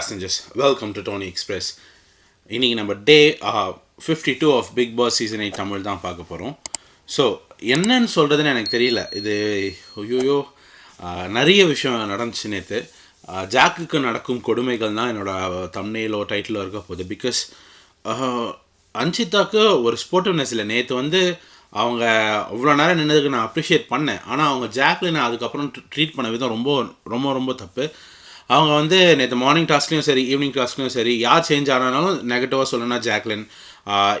passengers, welcome to Tony Express. இன்றைக்கி நம்ம day 52 of Bigg Boss season 8 Tamil தான் பார்க்க போகிறோம். ஸோ என்னன்னு சொல்கிறதுன்னு எனக்கு தெரியல. இது ஐயோயோ நிறைய விஷயம் நடந்துச்சு நேற்று. ஜாக்குக்கு நடக்கும் கொடுமைகள் தான் என்னோடய தம்ப்நெயிலோ டைட்டிலோ இருக்க போகுது. பிகாஸ் அன்ஷிதாவுக்கு ஒரு ஸ்போர்ட்டிவ்னஸ் இல்லை. நேற்று வந்து அவங்க அவ்வளோ நேரம் நின்னதுக்கு நான் அப்ரிஷியேட் பண்ணேன். ஆனால் அவங்க ஜாக்லினை அதுக்கப்புறம் ட்ரீட் பண்ண விதம் ரொம்ப ரொம்ப ரொம்ப தப்பு. அவங்க வந்து நேற்று மார்னிங் டாஸ்க்லேயும் சரி ஈவினிங் டாஸ்க்லேயும் சரி யார் சேஞ்ச் ஆனாலும் நெகட்டிவாக சொல்லணும்னா ஜாக்லின்.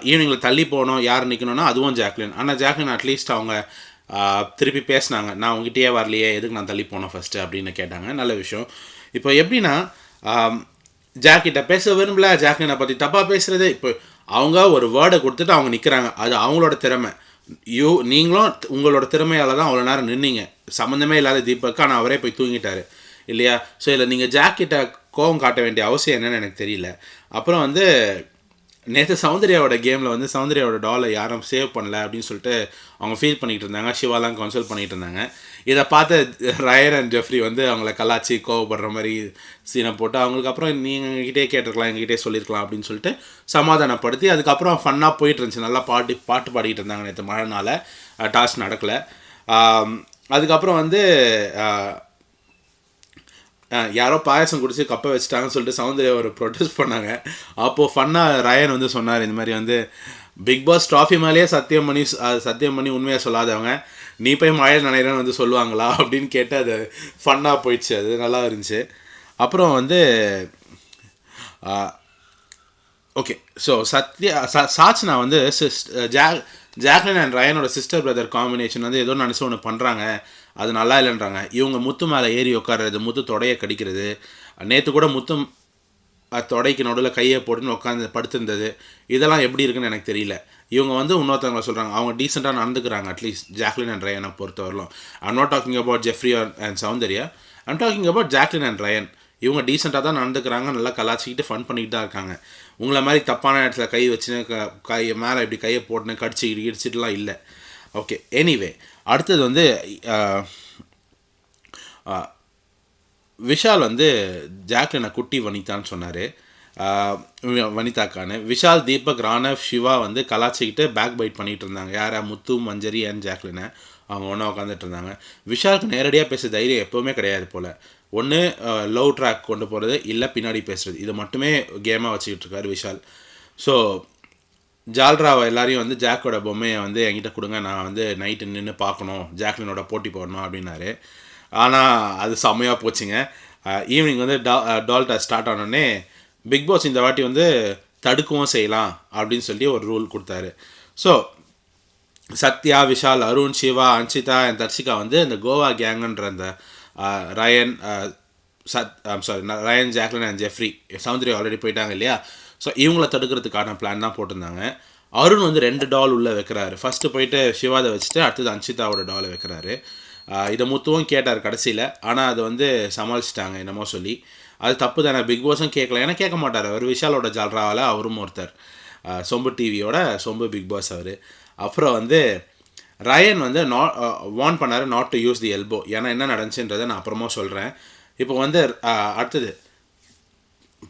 ஈவினிங்கில் தள்ளி போகணும் யார் நிற்கணும்னா அதுவும் ஜாக்லின். ஆனால் ஜாக்லின் அட்லீஸ்ட் அவங்க திருப்பி பேசினாங்க, நான் உங்ககிட்டயே வரலையே, எதுக்கு நான் தள்ளி போனோம் ஃபஸ்ட்டு அப்படின்னு கேட்டாங்க. நல்ல விஷயம். இப்போ எப்படின்னா ஜாக்கிட்ட பேச விரும்பல, ஜாக்லினை பற்றி தப்பாக பேசுகிறது. இப்போ அவங்க ஒரு வேர்டை கொடுத்துட்டு அவங்க நிற்கிறாங்க, அது அவங்களோட திறமை. நீங்களும் உங்களோட திறமையால் தான் அவ்வளோ நேரம் நின்னீங்க. சம்மந்தமே இல்லாத தீபக், ஆனால் அவரே போய் தூங்கிட்டார் இல்லையா? ஸோ இதில் நீங்கள் ஜாக்கிட்ட கோவம் காட்ட வேண்டிய அவசியம் என்னன்னு எனக்கு தெரியல. அப்புறம் வந்து நேற்று சௌந்தர்யாவோட கேமில் வந்து சௌந்தர்யாவோட டாலை யாரும் சேவ் பண்ணல அப்படின்னு சொல்லிட்டு அவங்க ஃபீல் பண்ணிகிட்டு இருந்தாங்க. சிவாலாம் கன்சல்ட் பண்ணிகிட்டு இருந்தாங்க. இதை பார்த்து ரயன் அண்ட் ஜெஃப்ரி வந்து அவங்கள கலாச்சி கோவப்படுற மாதிரி சீனை போட்டு அவங்களுக்கு அப்புறம் நீங்கள் எங்ககிட்டே கேட்டிருக்கலாம், எங்ககிட்டே சொல்லியிருக்கலாம் அப்படின்னு சொல்லிட்டு சமாதானப்படுத்தி அதுக்கப்புறம் ஃபன்னாக போயிட்டு இருந்துச்சு. நல்லா பாட்டு பாடிக்கிட்டு இருந்தாங்க. நேற்று மழைனால டாஸ்க் நடக்கலை. அதுக்கப்புறம் வந்து யாரோ பாயசம் குடிச்சு கப்பை வச்சுட்டாங்கன்னு சொல்லிட்டு சௌந்தர்யா ஒரு ப்ரொடெஸ்ட் பண்ணாங்க. அப்போது ஃபன்னாக ரயன் வந்து சொன்னார், இந்த மாதிரி வந்து பிக் பாஸ் ட்ராஃபி மேலேயே சத்தியம் பண்ணி உண்மையாக சொல்லாதவங்க நீ போய் மழை நினைறேன்னு வந்து சொல்லுவாங்களா அப்படின்னு கேட்டு அது ஃபன்னாக போயிடுச்சு. அது நல்லா இருந்துச்சு. அப்புறம் வந்து ஓகே, ஸோ சாட்சினா வந்து ஜாக்லின் அண்ட் ரயனோட சிஸ்டர் பிரதர் காம்பினேஷன் வந்து ஏதோ நினச்சி ஒன்று பண்ணுறாங்க, அது நல்லா இல்லைன்றாங்க. இவங்க முத்து மேலே ஏறி உட்கார்றது, முத்து தொடையை கடிக்கிறது. நேற்று கூட முத்து தொடைக்கு நடுவில் கையை போட்டுன்னு உட்காந்து படுத்திருந்தது. இதெல்லாம் எப்படி இருக்குன்னு எனக்கு தெரியல. இவங்க வந்து இன்னொருத்தவங்களை சொல்கிறாங்க, அவங்க டீசெண்டாக நடந்துக்கிறாங்க அட்லீஸ்ட் ஜாக்லின் அண்ட் ரயனை பொறுத்தவரையிலும். I'm not talking about Jeffrey and Soundarya, I'm talking about Jacqueline and Ryan. இவங்க டீசெண்டாக தான் நடந்துக்கிறாங்க, நல்லா கலாச்சிக்கிட்டு ஃபன் பண்ணிக்கிட்டு தான் இருக்காங்க. உங்களை மாதிரி தப்பான இடத்துல கை வச்சுன்னு கை மேலே இப்படி கையை போட்டுன்னு கடிச்சு இடிச்சிட்டுலாம் இல்லை. ஓகே, எனிவே அடுத்தது வந்து விஷால் வந்து ஜாக்லினை குட்டி வனிதான்னு சொன்னார். வனிதாக்கான விஷால், தீபக், ராணவ், சிவா வந்து கலாச்சிக்கிட்டு பேக் பைட் பண்ணிகிட்டு இருந்தாங்க. யாரா முத்து, மஞ்சரி அண்ட் ஜாக்லினை அவங்க ஒன்றா உட்காந்துட்டு இருந்தாங்க. விஷாலுக்கு நேரடியாக பேச தைரியம் எப்போவுமே கிடையாது போல். ஒன்று லவ் ட்ராக் கொண்டு போகிறது, இல்லை பின்னாடி பேசுகிறது. இது மட்டுமே கேமாக வச்சுக்கிட்டு இருக்காரு விஷால். ஸோ ஜால்ராவை எல்லாரையும் வந்து ஜாக்கோட பொம்மையை வந்து என்கிட்ட கொடுங்க, நான் வந்து நைட்டு நின்று பார்க்கணும், ஜாக்லினோட போட்டி போடணும் அப்படின்னாரு. ஆனால் அது செம்மையாக போச்சுங்க. ஈவினிங் வந்து டால்டா ஸ்டார்ட் ஆனோடனே பிக் பாஸ் இந்த வாட்டி வந்து தடுக்கவும் செய்யலாம் அப்படின்னு சொல்லி ஒரு ரூல் கொடுத்தாரு. ஸோ சத்யா, விஷால், அருண், சிவா, அன்ஷிதா அண்ட் தர்ஷிகா வந்து இந்த கோவா கேங்குன்ற அந்த Ryan Ryan, Jacqueline and Jeffrey, Soundarya already போயிட்டாங்க இல்லையா? ஸோ இவங்கள தடுக்கிறதுக்கான பிளான் தான் போட்டிருந்தாங்க. அருண் வந்து 2 டால் உள்ளே வைக்கிறாரு. ஃபஸ்ட்டு போயிட்டு சிவாதை வச்சுட்டு அடுத்தது அன்ஷிதாவோட டாலை வைக்கிறாரு. இதை முத்துவும் கேட்டார் கடைசியில், ஆனால் அதை வந்து சமாளிச்சிட்டாங்க என்னமோ சொல்லி. அது தப்பு தானே, பிக் பாஸும் கேட்கல, ஏன்னா கேட்க மாட்டார் அவர். விஷாலோட ஜால்ராவில் அவரும் ஒருத்தர், சொம்பு டிவியோட சொம்பு பிக் பாஸ் அவர். அப்புறம் வந்து ரயன் வந்து வார்ன் பண்ணார் not to use the elbow. ஏன்னா என்ன நடந்துச்சுன்றதை நான் அப்புறமா சொல்கிறேன். இப்போ வந்து அடுத்தது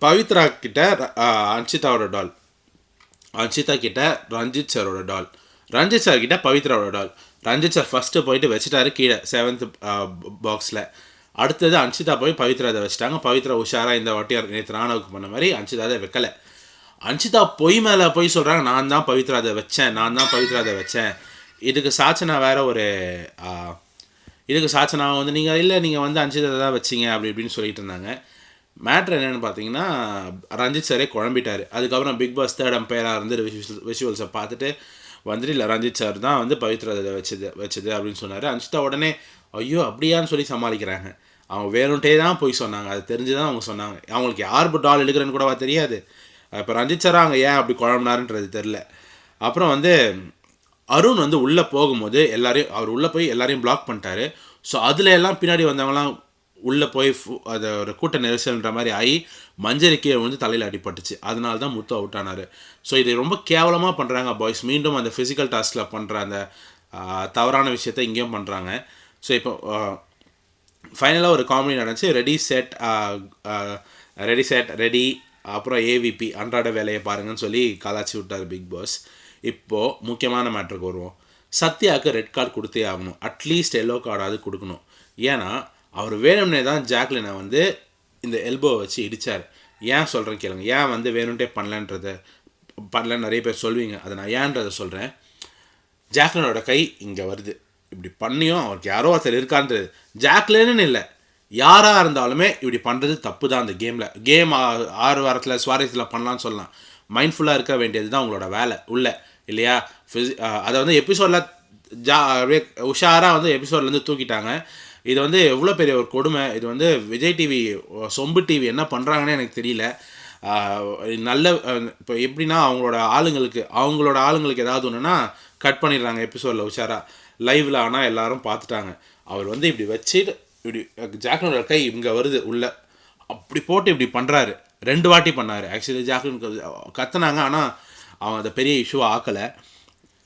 பவித்ரா கிட்ட அன்ஷிதாவோட டால், அன்ஷிதா கிட்ட ரஞ்சித் சாரோட டால், ரஞ்சித் சார் கிட்ட பவித்ராவோட டால். ரஞ்சித் சார் ஃபஸ்ட்டு போயிட்டு வச்சுட்டாரு கீழே 7th பாக்ஸில். அடுத்தது அன்ஷிதா போய் பவித்ரா அதை வச்சுட்டாங்க. பவித்ரா உஷாராக இந்த வாட்டி நேற்று ராணவுக்கு பண்ண மாதிரி அன்ஷிதா அதை வைக்கலை. அன்ஷிதா பொய் மேலே போய் சொல்கிறாங்க, நான் தான் பவித்ரா அதை வச்சேன். இதுக்கு சாட்சனா வேறு ஒரு இதுக்கு சாட்சனா வந்து நீங்கள் வந்து அன்ஷிதா தான் வச்சிங்க அப்படி இப்படின்னு சொல்லிட்டு இருந்தாங்க. மேட்ரு என்னென்னு பார்த்தீங்கன்னா ரஞ்சித் சாரே குழம்பிட்டார். அதுக்கப்புறம் பிக் பாஸ் 3rd அம்பையராக இருந்து விஷுவல்ஸை பார்த்துட்டு வந்துட்டு இல்லை ரஞ்சித் சார் தான் வந்து பவித்ரா அதை வச்சது அப்படின்னு சொன்னார். அன்ஷிதா உடனே ஐயோ அப்படியான்னு சொல்லி சமாளிக்கிறாங்க. அவங்க வேணுன்ட்டே தான் போய் சொன்னாங்க, அது தெரிஞ்சு தான் அவங்க சொன்னாங்க. அவங்களுக்கு யார் டால் எடுக்கிறேன்னு கூடவா தெரியாது. இப்போ ரஞ்சித் சாராக அவங்க ஏன் அப்படி குழம்புனாருன்றது தெரில. அப்புறம் வந்து அருண் வந்து உள்ளே போகும்போது அவர் உள்ளே போய் எல்லாரையும் பிளாக் பண்ணிட்டாரு. ஸோ அதில் எல்லாம் பின்னாடி வந்தவங்களாம் உள்ளே போய் அதை ஒரு கூட்ட நெரிசல்ன்ற மாதிரி ஆகி மஞ்சரிக்கை வந்து தலையில் அடிபட்டுச்சு. அதனால தான் முத்து அவுட் ஆனார். ஸோ இது ரொம்ப கேவலமாக பண்ணுறாங்க பாய்ஸ். மீண்டும் அந்த ஃபிசிக்கல் டாஸ்கில் பண்ணுற அந்த தவறான விஷயத்தை இங்கேயும் பண்ணுறாங்க. ஸோ இப்போ ஃபைனலாக ஒரு காமெடி நடந்துச்சு. Ready set ready set ready, அப்புறம் ஏவிபி அன்றாட வேலையை பாருங்கன்னு சொல்லி கலாச்சி விட்டார் பிக் பாஸ். இப்போது முக்கியமான மேட்ருக்கு வருவோம். சத்யாவுக்கு ரெட் கார்டு கொடுத்தே ஆகணும், அட்லீஸ்ட் எல்லோ கார்டாவது கொடுக்கணும். ஏன்னா அவர் வேணும்னே தான் ஜாக்லினை வந்து இந்த எல்போவை வச்சு இடித்தார். ஏன் சொல்கிறேன் கேளுங்க, ஏன் வந்து வேணும்ட்டே பண்ணலன்னு நிறைய பேர் சொல்வீங்க, அதை நான் ஏன்றதை சொல்கிறேன். ஜாக்லினோட கை இங்கே வருது, இப்படி பண்ணியும் அவருக்கு யாரோ ஒருத்தர் இருக்கான்றது. ஜாக்லின்னு இல்லை, யாராக இருந்தாலுமே இப்படி பண்ணுறது தப்பு தான். அந்த கேம் 6 வாரத்தில் சுவாரஸ்யத்தில் பண்ணலான்னு சொல்லலாம். மைண்ட்ஃபுல்லாக இருக்க வேண்டியது தான் உங்களோட வேலை உள்ள, இல்லையா? அதை வந்து எபிசோடில் அப்படியே உஷாராக வந்து எபிசோட்லேருந்து தூக்கிட்டாங்க. இது வந்து எவ்வளோ பெரிய ஒரு கொடுமை. இது வந்து விஜய் டிவி, சொம்பு டிவி என்ன பண்ணுறாங்கன்னு எனக்கு தெரியல. நல்ல இப்போ எப்படின்னா அவங்களோட ஆளுங்களுக்கு ஏதாவது ஒன்றுனா கட் பண்ணிடுறாங்க எபிசோடில் உஷாராக. லைவில் ஆனால் எல்லாரும் பார்த்துட்டாங்க. அவர் வந்து இப்படி வச்சுட்டு இப்படி ஜாக்லினோட கை இங்கே வருது உள்ள, அப்படி போட்டு இப்படி பண்ணுறாரு. 2 வாட்டி பண்ணார். ஆக்சுவலி ஜாக்லின் கத்துனாங்க, ஆனால் அவன் அதை பெரிய இஷ்யூவாக ஆக்கலை.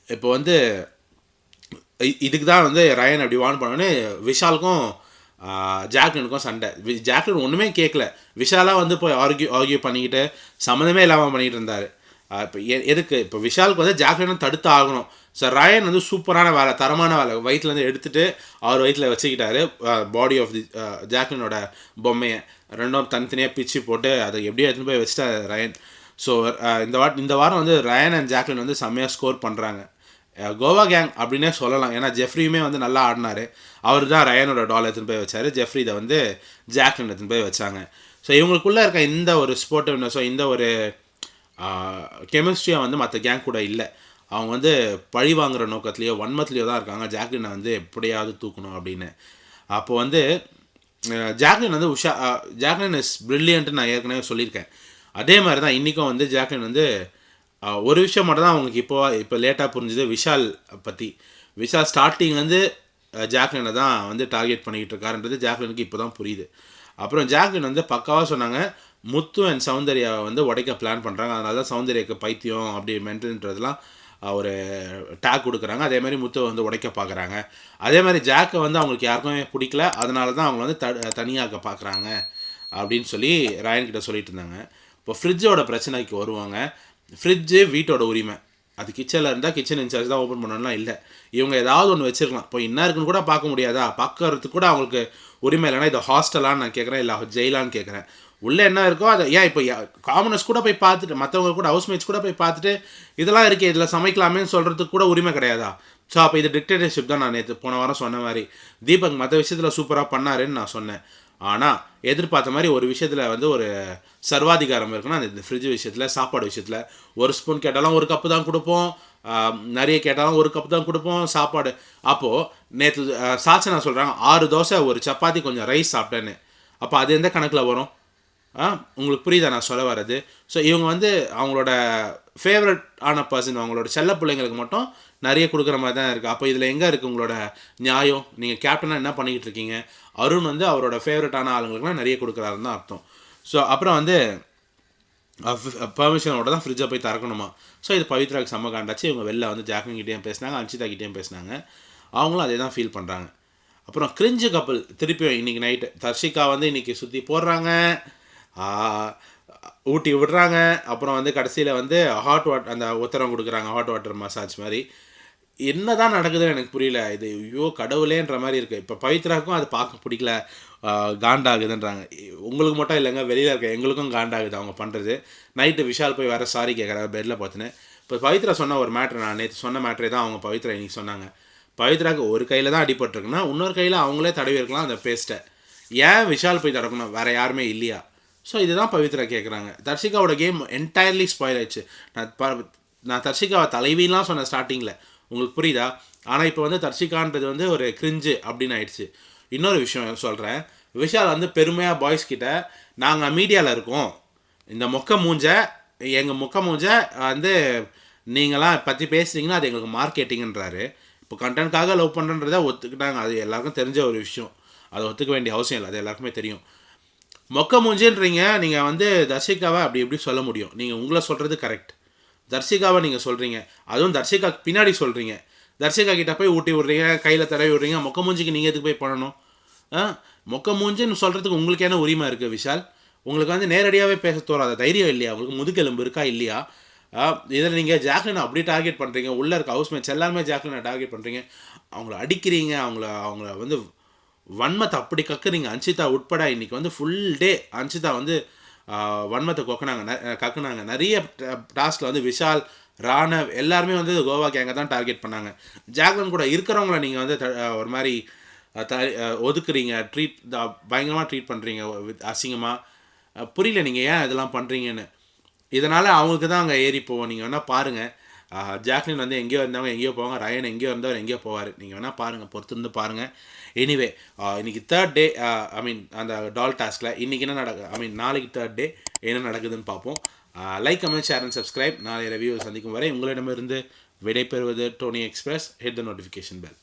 இப்போ வந்து இதுக்கு தான் வந்து ரயன் அப்படி வான் பண்ணோன்னே விஷாலுக்கும் ஜாக்லினுக்கும் சண்டை. ஜாக்லின் ஒன்றுமே கேட்கல, விஷாலாக வந்து போய் ஆர்கியூ பண்ணிக்கிட்டு சம்மந்தமே இல்லாமல் பண்ணிகிட்டு இருந்தார். இப்போ எதுக்கு இப்போ விஷாலுக்கு வந்து ஜாக்லினும் தடுத்து ஆகணும். ஸோ ரயன் வந்து சூப்பரான வேலை, தரமான வேலை, வயிற்றுலேருந்து எடுத்துகிட்டு அவர் வயிற்றில் வச்சுக்கிட்டாரு பாடி ஆஃப் தி ஜாக்லினோட பொம்மையை. ரெண்டும் தனித்தனியாக பிச்சு போட்டு அதை எப்படியோ எடுத்துன்னு போய் வச்சுட்டார் ரயன். ஸோ இந்த வாரம் வந்து ரயன் அண்ட் ஜாக்லின் வந்து செம்மையாக ஸ்கோர் பண்ணுறாங்க. கோவா கேங் அப்படின்னே சொல்லலாம். ஏன்னா ஜெஃப்ரியுமே வந்து நல்லா ஆடினார். அவர் தான் ரயனோட டால் எடுத்துன்னு போய் வச்சார். ஜெஃப்ரி இதை வந்து ஜாக்லின் எடுத்துன்னு போய் வச்சாங்க. ஸோ இவங்களுக்குள்ளே இருக்க இந்த ஒரு ஸ்போர்ட்டிவ்னஸோ இந்த ஒரு கெமிஸ்ட்ரியாக வந்து மற்ற கேங் கூட இல்லை. அவங்க வந்து பழி வாங்குகிற நோக்கத்துலேயோ வன்மத்துலேயோ தான் இருக்காங்க, ஜாக்லினை வந்து எப்படியாவது தூக்கணும் அப்படின்னு. அப்போ வந்து ஜாக்லின் வந்து ஜாக்லின் இஸ் ப்ரில்லியன்ட்டுன்னு நான் ஏற்கனவே சொல்லியிருக்கேன். அதே மாதிரி தான் இன்றைக்கும் வந்து ஜாக்லின் வந்து ஒரு விஷயம் மட்டும் தான் அவங்களுக்கு இப்போ லேட்டாக புரிஞ்சுது விஷால் பற்றி. விஷால் ஸ்டார்டிங்லேருந்து ஜாக்லினை தான் வந்து டார்கெட் பண்ணிக்கிட்டு இருக்காருன்றது ஜாக்லினுக்கு இப்போ தான் புரியுது. அப்புறம் ஜாக்லின் வந்து பக்காவாக சொன்னாங்க, முத்து அண்ட் சௌந்தர்யாவை வந்து உடைக்க பிளான் பண்ணுறாங்க, அதனால தான் சௌந்தர்யாவுக்கு பைத்தியம் அப்படி மென்டல்ன்றதுலாம் ஒரு டேக் கொடுக்குறாங்க. அதே மாதிரி முத்துவை வந்து உடைக்க பார்க்குறாங்க. அதே மாதிரி ஜாக்கை வந்து அவங்களுக்கு யாருக்குமே பிடிக்கல, அதனால தான் அவங்க வந்து தனியாக்க பார்க்குறாங்க அப்படின்னு சொல்லி ராயன்கிட்ட சொல்லிட்டு இருந்தாங்க. இப்போ ஃப்ரிட்ஜோட பிரச்சனைக்கு வருவாங்க. ஃப்ரிட்ஜு வீட்டோட உரிமை, அது கிச்சனில் இருந்தால் கிச்சன் இன்சார்ஜ் தான் ஓப்பன் பண்ணணும்லாம் இல்லை. இவங்க ஏதாவது ஒன்று வச்சுருக்கலாம். இப்போ என்ன இருக்குன்னு கூட பார்க்க முடியாதா? பார்க்கறதுக்கு கூட அவங்களுக்கு உரிமை இல்லைனா இதை ஹாஸ்டலான்னு நான் கேட்குறேன், இல்லை ஜெயிலான்னு கேட்குறேன். உள்ளே என்ன இருக்கோ அதை ஏன் இப்போ காமனர்ஸ் கூட போய் பார்த்துட்டு, மற்றவங்க கூட ஹவுஸ்மேட்ஸ் கூட போய் பார்த்துட்டு இதெல்லாம் இருக்குது இதில் சமைக்கலாமேன்னு சொல்கிறதுக்கு கூட உரிமை கிடையாதா? ஸோ அப்போ இது டிக்டேட்டர்ஷிப் தான். நான் நேற்று போன வாரம் சொன்ன மாதிரி தீபக் மற்ற விஷயத்தில் சூப்பராக பண்ணாருன்னு நான் சொன்னேன். ஆனால் எதிர்பார்த்த மாதிரி ஒரு விஷயத்தில் வந்து ஒரு சர்வாதிகாரம் இருக்குன்னா அந்த ஃப்ரிட்ஜ் விஷயத்தில், சாப்பாடு விஷயத்தில். ஒரு ஸ்பூன் கேட்டாலும் ஒரு கப்பு தான் கொடுப்போம், நிறைய கேட்டாலும் ஒரு கப்பு தான் கொடுப்போம் சாப்பாடு. அப்போது நேற்று சாட்சி சொல்கிறாங்க 6 தோசை 1 சப்பாத்தி கொஞ்சம் ரைஸ் சாப்பிட்டேன்னு. அப்போ அது எந்த கணக்கில் வரும்? உங்களுக்கு புரியுதா நான் சொல்ல வர்றது? ஸோ இவங்க வந்து அவங்களோட ஃபேவரட் ஆன பர்சன், அவங்களோட செல்ல பிள்ளைங்களுக்கு மட்டும் நிறைய கொடுக்குற மாதிரி தான் இருக்குது. அப்போ இதில் எங்கே இருக்குது உங்களோட நியாயம்? நீங்கள் கேப்டனாக என்ன பண்ணிக்கிட்டு இருக்கீங்க? அருண் வந்து அவரோட ஃபேவரட்டான ஆளுங்களுக்குலாம் நிறைய கொடுக்குறாருன்னு தான் அர்த்தம். ஸோ அப்புறம் வந்து பெர்மிஷனோட தான் ஃப்ரிட்ஜை போய் திறக்கணுமா? ஸோ இது பவித்ராவுக்கு செம்ம காண்டாச்சு. இவங்க வெளில வந்து ஜாக்லின்கிட்டேயும் பேசினாங்க, அன்ஷிதாக்கிட்டேயும் பேசினாங்க. அவங்களும் அதே தான் ஃபீல் பண்ணுறாங்க. அப்புறம் கிரிஞ்சு கப்பல் திருப்பியும் இன்றைக்கி நைட்டு தர்ஷிகா வந்து இன்றைக்கி சுற்றி போடுறாங்க, ஊட்டி விடுறாங்க. அப்புறம் வந்து கடைசியில் வந்து ஹாட் வாட்டர் அந்த உத்தரவு கொடுக்குறாங்க, ஹாட் வாட்டர் மசாஜ் மாதிரி. என்ன தான் நடக்குதுன்னு எனக்கு புரியல. இது ஐயோ கடவுளேன்ற மாதிரி இருக்குது. இப்போ பவித்ராவுக்கும் அது பார்க்க பிடிக்கல, காண்டாகுதுன்றாங்க. உங்களுக்கு மட்டும் இல்லைங்க, வெளியில் இருக்க எங்களுக்கும் காண்டாகுது அவங்க பண்ணுறது. நைட்டு விஷால் போய் வேறு சாரி கேட்குறாரு பெட்டில் பார்த்துன்னு. இப்போ பவித்ரா சொன்ன ஒரு மேட்ரு, நான் நேற்று சொன்ன மேட்ரே தான் அவங்க பவித்ரா இன்றைக்கி சொன்னாங்க. பவித்ராவுக்கு ஒரு கையில் தான் அடிபட்டுருக்குன்னா இன்னொரு கையில் அவங்களே தடவி இருக்கலாம் அந்த பேஸ்ட்டை. ஏன் விஷால் போய் தடக்கணும்? வேறு யாருமே இல்லையா? ஸோ இதுதான் பவித்ரா கேட்குறாங்க. தர்ஷிகாவோட கேம் என்டையர்லி ஸ்பாயில் ஆயிடுச்சு. நான் தர்ஷிகாவை தலைவிலாம் சொன்னேன் ஸ்டார்டிங்கில், உங்களுக்கு புரியுதா? ஆனால் இப்போ வந்து தர்ஷிகான்றது வந்து ஒரு கிரிஞ்சு அப்படின்னு ஆயிடுச்சு. இன்னொரு விஷயம் சொல்கிறேன், விஷால் வந்து பெருமையாக பாய்ஸ் கிட்ட நாங்கள் மீடியாவில் இருக்கோம், இந்த எங்கள் மொக்க மூஞ்சை வந்து நீங்களாம் பற்றி பேசுகிறீங்கன்னா அது எங்களுக்கு மார்க்கெட்டிங்கன்றாரு. இப்போ கண்டென்ட்காக லவ் பண்ணுறன்றதை ஒத்துக்கிட்டாங்க, அது எல்லாருக்கும் தெரிஞ்ச ஒரு விஷயம், அதை ஒத்துக்க வேண்டிய அவசியம் இல்லை, அது எல்லாருக்குமே தெரியும். மொக்க மூஞ்சின்றீங்க நீங்கள் வந்து தர்ஷிகாவை அப்படி எப்படி சொல்ல முடியும்? நீங்கள் உங்களை சொல்கிறது கரெக்ட், தர்ஷிகாவை நீங்கள் சொல்கிறீங்க, அதுவும் தர்ஷிகா பின்னாடி சொல்கிறீங்க. தர்ஷிகா கிட்டே போய் ஊட்டி விட்றீங்க, கையில் தடவி விட்றீங்க. மொக்க மூஞ்சிக்கு நீங்கள் எதுக்கு போய் பண்ணணும்? மொக்க மூஞ்சின்னு சொல்கிறதுக்கு உங்களுக்கு என்ன உரிமை இருக்குது விஷால்? உங்களுக்கு வந்து நேரடியாகவே பேச தோறாத தைரியம் இல்லையா? உங்களுக்கு முதுகெலும்பு இருக்கா இல்லையா? இதில் நீங்கள் ஜாக்லினை அப்படி டார்கெட் பண்ணுறீங்க. உள்ளே இருக்க ஹவுஸ்மேட்ஸ் எல்லாருமே ஜாக்லினை டார்கெட் பண்ணுறீங்க. அவங்கள அடிக்கிறீங்க. அவங்கள வந்து வன்மத்தை அப்படி கக்குறீங்க. அன்ஷிதா உட்பட இன்றைக்கி வந்து ஃபுல் டே அன்ஷிதா வந்து வன்மத்தை கக்குனாங்க. நிறைய டாஸ்கில் வந்து விஷால், ராணவ் எல்லாருமே வந்து கோவா கேங்கை தான் டார்கெட் பண்ணாங்க. ஜாக்லின் கூட இருக்கிறவங்கள நீங்கள் வந்து ஒரு மாதிரி ஒதுக்குறீங்க, பயங்கரமாக ட்ரீட் பண்ணுறீங்க அசிங்கமாக. புரியல நீங்கள் ஏன் இதெல்லாம் பண்ணுறீங்கன்னு. இதனால் அவங்களுக்கு தான் அங்கே ஏறி போவோம். நீங்கள் வேணால் பாருங்கள். ஜாக்லின் வந்து எங்கேயோ இருந்தவங்க எங்கேயோ போவாங்க, ரயன் எங்கேயோ இருந்தவர் எங்கேயோ போவார். நீங்கள் வேணால் பாருங்கள், பொறுத்திருந்து பாருங்கள். எனிவே இன்றைக்கி 3rd டே, அந்த டால் டாஸ்கில் இன்றைக்கி என்ன நாளைக்கு 3rd டே என்ன நடக்குதுன்னு பார்ப்போம். Like, comment, share and subscribe. நாளை ரிவ்யூ சந்திக்கும் வரை உங்களிடமிருந்து விடைபெறுவது Tony Express. Hit the notification bell.